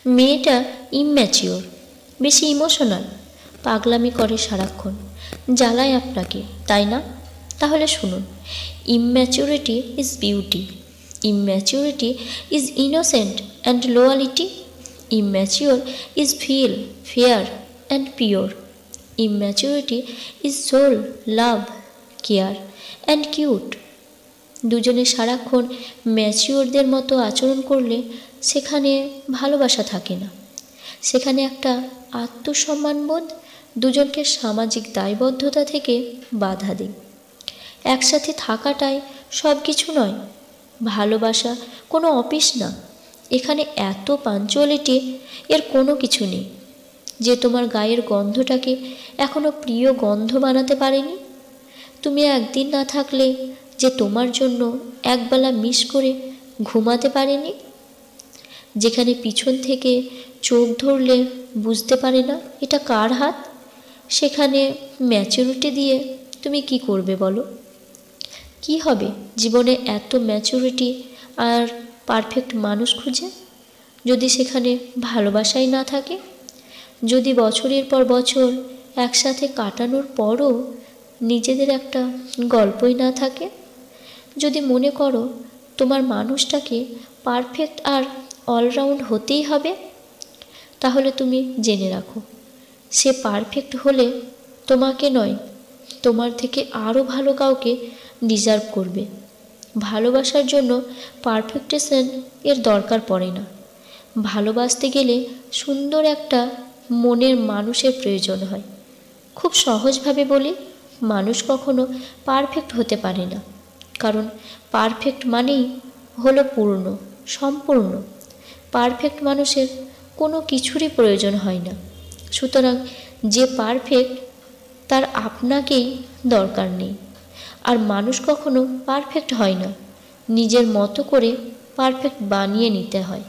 মেয়েটা ইম্যাচিওর, বেশি ইমোশনাল, পাগলামি করে সারাক্ষণ, জ্বালায় আপনাকে, তাই না? তাহলে শুনুন, immaturity is beauty, immaturity is innocent and loyalty, immature is feel fair and pure, immaturity is soul love care and cute. দুজনে সারাক্ষণ ম্যাচিওরদের মতো আচরণ করলে সেখানে ভালোবাসা থাকে না, সেখানে একটা আত্মসম্মানবোধ দুজনকে সামাজিক দায়বদ্ধতা থেকে বাধা দেয়। একসাথে থাকাটাই সব কিছু নয়, ভালোবাসা কোনো অফিস না, এখানে এত পাঞ্চুয়ালিটি এর কোনো কিছু নেই যে তোমার গায়ের গন্ধটাকে এখনও প্রিয় গন্ধ বানাতে পারেনি। তুমি একদিন না থাকলে যে তোমার জন্য একবেলা মিস করে ঘুমাতে পারেনি, যেখানে পিছন থেকে চোখ ধরলে বুঝতে পারে না এটা কার হাত, সেখানে ম্যাচুরিটি দিয়ে তুমি কি করবে বলো? কি হবে জীবনে এত ম্যাচুরিটি আর পারফেক্ট মানুষ খুঁজে, যদি সেখানে ভালোবাসাই না থাকে? যদি বছরের পর বছর একসাথে কাটানোর পরও নিজেদের একটা গল্পই না থাকে? যদি মনে করো তোমার মানুষটাকে পারফেক্ট আর অলরাউন্ড হতেই হবে, তাহলে তুমি জেনে রাখো, সে পারফেক্ট হলে তোমাকে নয়, তোমার থেকে আরও ভালো কাউকে ডিজার্ভ করবে। ভালোবাসার জন্য পারফেকশন এর দরকার পড়ে না, ভালোবাসতে গেলে সুন্দর একটা মনের মানুষের প্রয়োজন হয়। খুব সহজভাবে বলি, মানুষ কখনো পারফেক্ট হতে পারে না, কারণ পারফেক্ট মানেই হলো পূর্ণ, সম্পূর্ণ। পারফেক্ট মানুষের কোনো কিছুরই প্রয়োজন হয় না। সুতরাং যে পারফেক্ট তার আপনাকেই দরকার নেই। আর মানুষ কখনো পারফেক্ট হয় না, নিজের মতো করে পারফেক্ট বানিয়ে নিতে হয়।